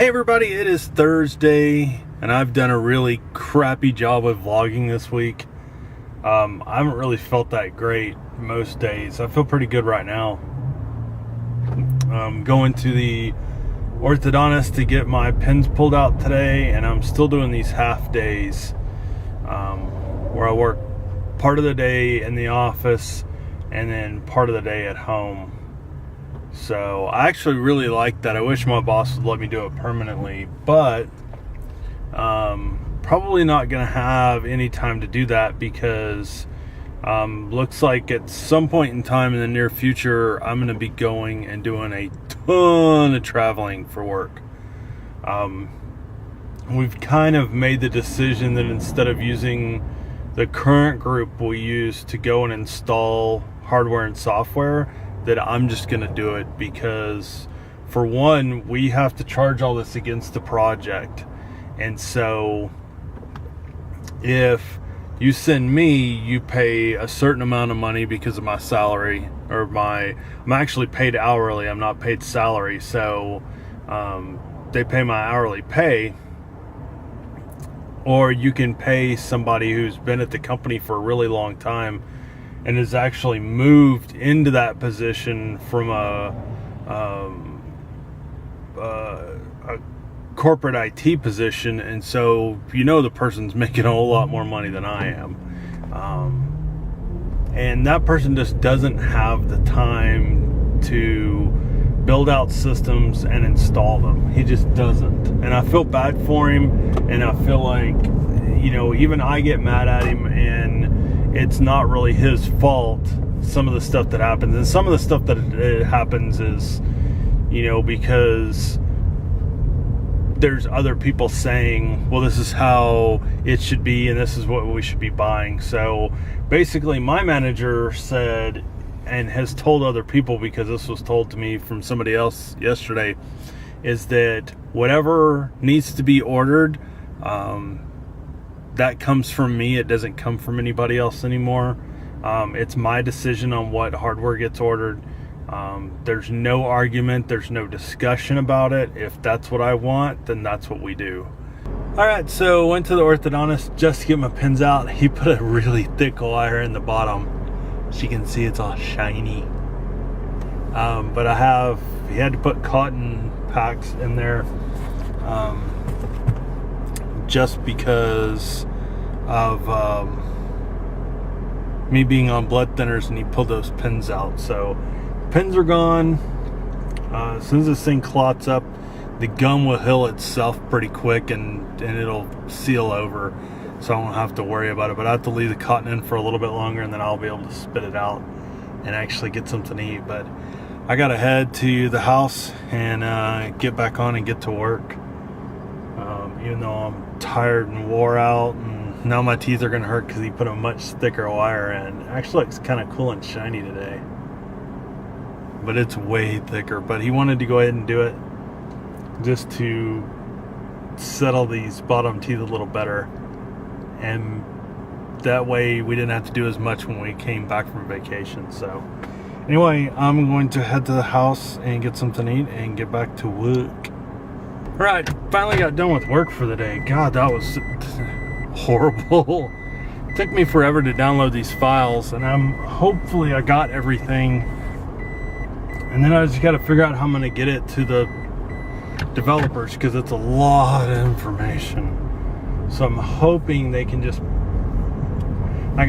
Hey everybody, it is Thursday, and I've done a really crappy job of vlogging this week. I haven't really felt that great most days. I feel pretty good right now. I'm going to the orthodontist to get my pins pulled out today, and I'm still doing these half days where I work part of the day in the office and then part of the day at home. So I actually really like that. I wish my boss would let me do it permanently, but probably not going to have any time to do that because looks like at some point in time in the near future, I'm going to be going and doing a ton of traveling for work. We've kind of made the decision that instead of using the current group we use to go and install hardware and software, that I'm just going to do it because, for one, we have to charge all this against the project. And so if you send me, you pay a certain amount of money because of my salary, or I'm actually paid hourly, I'm not paid salary. So they pay my hourly pay, or you can pay somebody who's been at the company for a really long time and has actually moved into that position from a corporate IT position, and so the person's making a whole lot more money than I am, and that person just doesn't have the time to build out systems and install them. He just doesn't, and I feel bad for him, and I feel like even I get mad at him, and it's not really his fault, some of the stuff that happens. And some of the stuff that happens is, because there's other people saying, well, this is how it should be and this is what we should be buying. So basically my manager said, and has told other people, because this was told to me from somebody else yesterday, is that whatever needs to be ordered, that comes from me. It doesn't come from anybody else anymore. It's my decision on what hardware gets ordered. There's no argument. There's no discussion about it. If that's what I want, then that's what we do. All right, so went to the orthodontist just to get my pins out. He put a really thick wire in the bottom. As you can see, it's all shiny. But he had to put cotton packs in there. Just because of me being on blood thinners, and he pulled those pins out. So pins are gone. As soon as this thing clots up, the gum will heal itself pretty quick, and it'll seal over, so I won't have to worry about it. But I have to leave the cotton in for a little bit longer, and then I'll be able to spit it out and actually get something to eat. But I gotta head to the house and get back on and get to work. Even though I'm tired and wore out, and now my teeth are going to hurt because he put a much thicker wire in. It actually looks kind of cool and shiny today, but it's way thicker. But he wanted to go ahead and do it just to settle these bottom teeth a little better, and that way we didn't have to do as much when we came back from vacation. So anyway, I'm going to head to the house and get something to eat and get back to work. Right, finally got done with work for the day. God, that was horrible. It took me forever to download these files, and hopefully I got everything. And then I just got to figure out how I'm going to get it to the developers, because it's a lot of information. So I'm hoping I can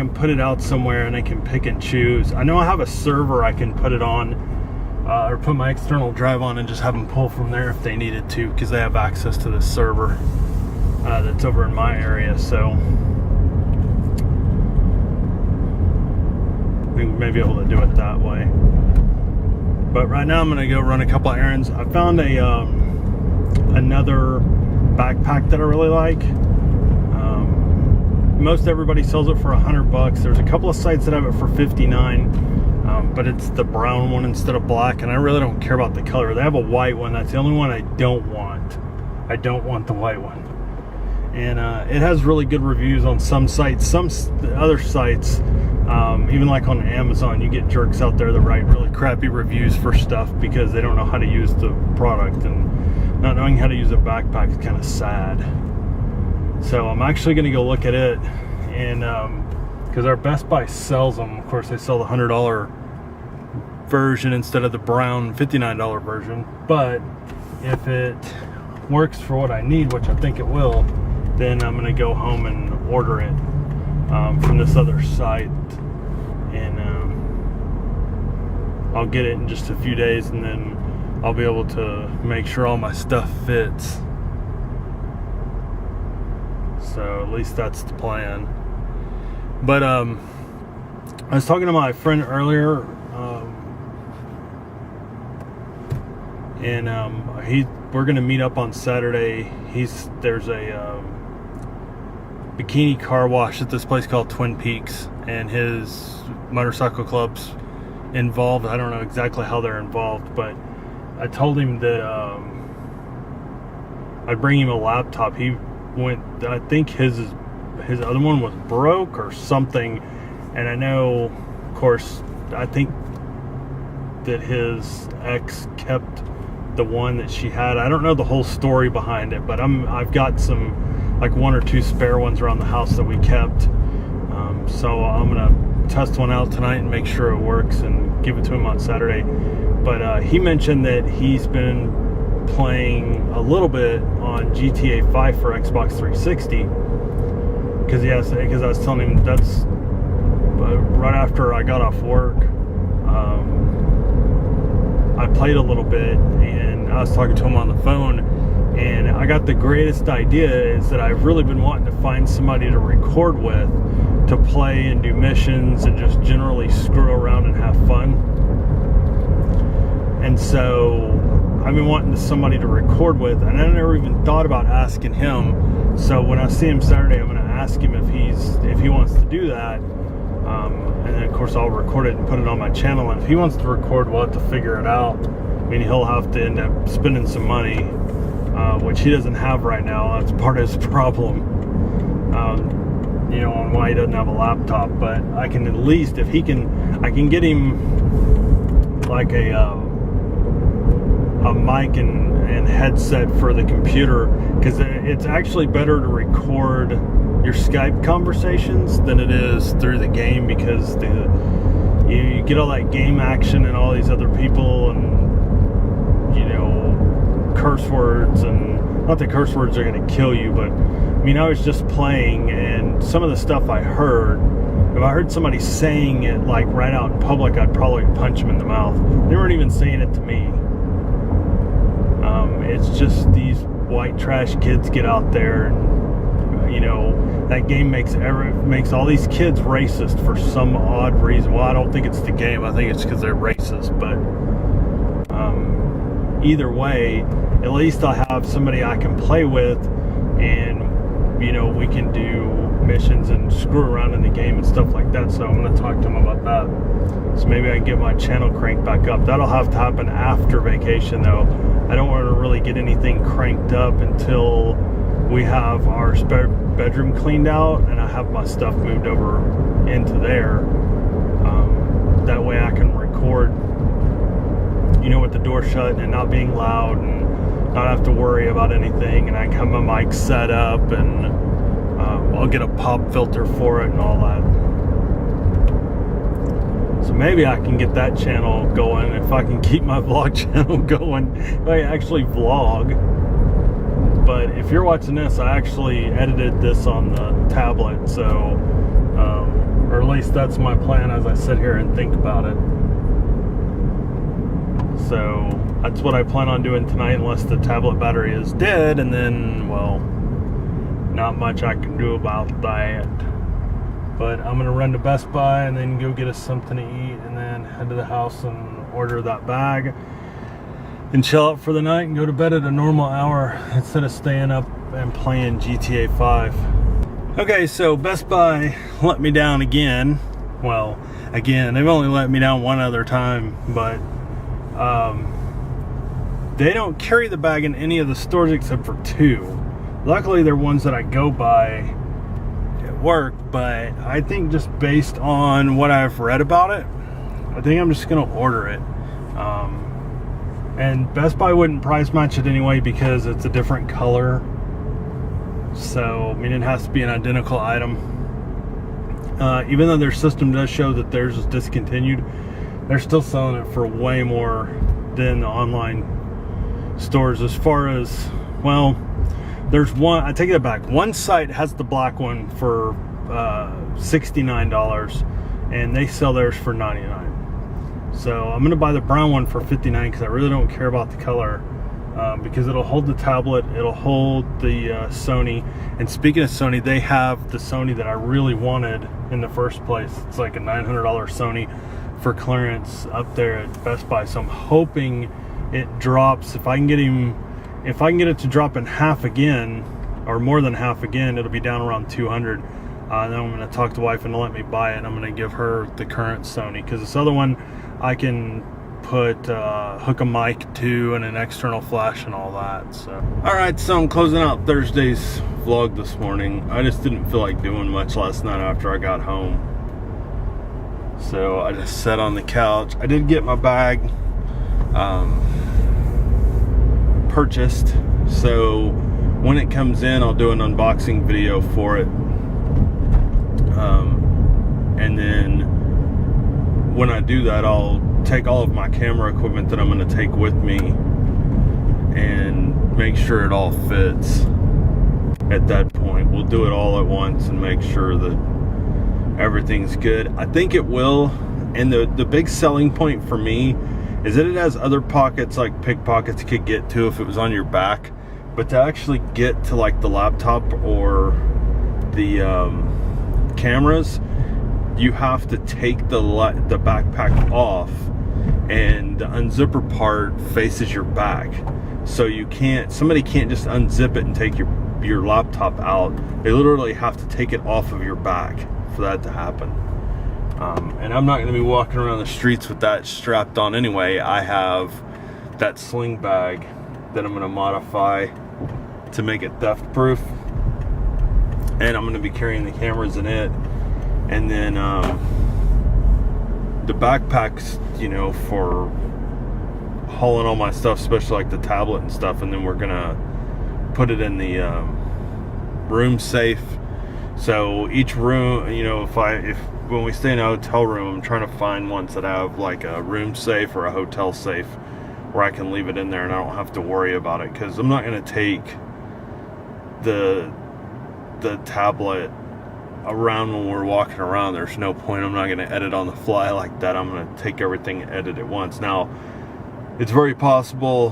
put it out somewhere and I can pick and choose. I know I have a server I can put it on, or put my external drive on and just have them pull from there if they needed to, because they have access to this server that's over in my area. So we may be able to do it that way. But right now I'm going to go run a couple of errands. I found another backpack that I really like. Most everybody sells it for $100. There's a couple of sites that have it for $59. But it's the brown one instead of black, and I really don't care about the color. They have a white one. That's the only one I don't want. I don't want the white one. And it has really good reviews on some sites. Some other sites, even like on Amazon, you get jerks out there that write really crappy reviews for stuff because they don't know how to use the product. And not knowing how to use a backpack is kind of sad. So I'm actually going to go look at it, and because our Best Buy sells them. Of course, they sell the $100 version instead of the brown $59 version. But if it works for what I need, which I think it will, then I'm going to go home and order it from this other site, and I'll get it in just a few days, and then I'll be able to make sure all my stuff fits. So at least that's the plan. But I was talking to my friend earlier, and we're gonna meet up on Saturday. There's a bikini car wash at this place called Twin Peaks, and his motorcycle club's involved. I don't know exactly how they're involved, but I told him that I'd bring him a laptop. He went, I think his other one was broke or something, and I know, of course, I think that his ex kept the one that she had. I don't know the whole story behind it, but I've got some, like, 1 or 2 spare ones around the house that we kept, so I'm gonna test one out tonight and make sure it works and give it to him on Saturday. But he mentioned that he's been playing a little bit on GTA 5 for Xbox 360, because I was telling him that's right after I got off work. I played a little bit, and I was talking to him on the phone, and I got the greatest idea is that I've really been wanting to find somebody to record with, to play and do missions and just generally screw around and have fun. And so I've been wanting somebody to record with, and I never even thought about asking him. So when I see him Saturday, I'm going to ask him if he wants to do that. And then, of course, I'll record it and put it on my channel. And if he wants to record, we'll have to figure it out. I mean, he'll have to end up spending some money, which he doesn't have right now. That's part of his problem, on why he doesn't have a laptop. But I can at least, I can get him like a mic and headset for the computer, because it's actually better to record your Skype conversations than it is through the game, because you get all that game action and all these other people, and curse words, and not that curse words are going to kill you, but I mean, I was just playing, and some of the stuff I heard, if I heard somebody saying it like right out in public, I'd probably punch them in the mouth. They weren't even saying it to me. It's just these white trash kids get out there, and that game makes all these kids racist for some odd reason. Well, I don't think it's the game. I think it's because they're racist. But either way, at least I have somebody I can play with, and we can do missions and screw around in the game and stuff like that. So I'm going to talk to him about that. So maybe I can get my channel cranked back up. That'll have to happen after vacation, though. I don't want to really get anything cranked up until we have our spare bedroom cleaned out and I have my stuff moved over into there. That way I can record, with the door shut and not being loud, and not have to worry about anything. And I can have my mic set up, and I'll get a pop filter for it and all that. So maybe I can get that channel going if I can keep my vlog channel going. I actually vlog. But if you're watching this, I actually edited this on the tablet, so or at least that's my plan as I sit here and think about it. So that's what I plan on doing tonight, unless the tablet battery is dead, and then, well, not much I can do about that. But I'm gonna run to Best Buy and then go get us something to eat, and then head to the house and order that bag and chill out for the night and go to bed at a normal hour instead of staying up and playing GTA 5. Okay, so Best Buy let me down again. Well, again, they've only let me down one other time, but they don't carry the bag in any of the stores except for 2. Luckily, they're ones that I go by at work, but I think just based on what I've read about it, I think I'm just gonna order it. And Best Buy wouldn't price match it anyway because it's a different color. So, I mean, it has to be an identical item. Even though their system does show that theirs is discontinued, they're still selling it for way more than the online stores. As far as, well, there's one, I take it back. One site has the black one for $69, and they sell theirs for $99. So I'm going to buy the brown one for $59 because I really don't care about the color. Because it'll hold the tablet, it'll hold the Sony. And speaking of Sony, they have the Sony that I really wanted in the first place. It's like a $900 Sony for clearance up there at Best Buy. So I'm hoping it drops. If I can get it to drop in half again, or more than half again, it'll be down around 200. Then I'm going to talk to wife and let me buy it, and I'm going to give her the current Sony, because this other one I can put hook a mic to and an external flash and all that. So all right, so I'm closing out Thursday's vlog this morning. I just didn't feel like doing much last night after I got home, so I just sat on the couch. I did get my bag purchased, so when it comes in I'll do an unboxing video for it, and then when I do that, I'll take all of my camera equipment that I'm going to take with me and make sure it all fits. At that point, we'll do it all at once and make sure that everything's good. I think it will. And the big selling point for me is that it has other pockets, like pickpockets could get to if it was on your back, but to actually get to like the laptop or the cameras, you have to take the backpack off, and the unzipper part faces your back, so somebody can't just unzip it and take your laptop out. They literally have to take it off of your back for that to happen. And I'm not going to be walking around the streets with that strapped on anyway. I have that sling bag that I'm going to modify to make it theft proof, and I'm going to be carrying the cameras in it. And then the backpacks, you know, for hauling all my stuff, especially like the tablet and stuff. And then we're gonna put it in the room safe. So each room, you know, when we stay in a hotel room, I'm trying to find ones that have like a room safe or a hotel safe where I can leave it in there and I don't have to worry about it, because I'm not gonna take the tablet around when we're walking around. There's no point. I'm not going to edit on the fly like that. I'm going to take everything and edit at once. Now, it's very possible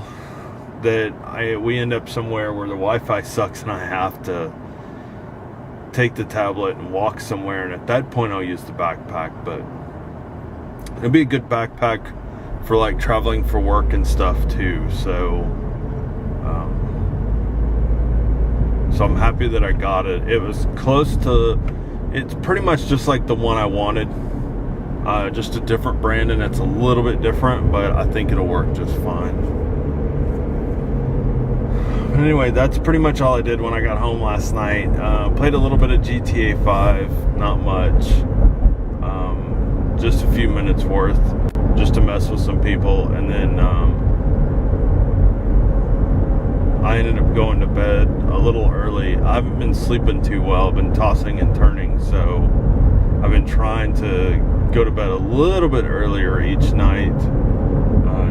that we end up somewhere where the Wi-Fi sucks and I have to take the tablet and walk somewhere, and at that point I'll use the backpack. But it'll be a good backpack for like traveling for work and stuff too. So I'm happy that I got it. It was close to, it's pretty much just like the one I wanted, just a different brand, and it's a little bit different, but I think it'll work just fine. But anyway, that's pretty much all I did when I got home last night. Played a little bit of GTA 5, not much, just a few minutes worth, just to mess with some people, and then I ended up going to bed a little early. I haven't been sleeping too well. I've been tossing and turning, so I've been trying to go to bed a little bit earlier each night,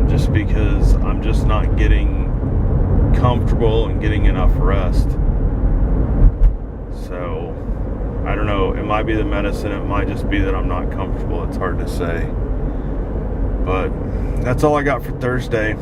just because I'm just not getting comfortable and getting enough rest. So I don't know, it might be the medicine, it might just be that I'm not comfortable. It's hard to say. But that's all I got for Thursday.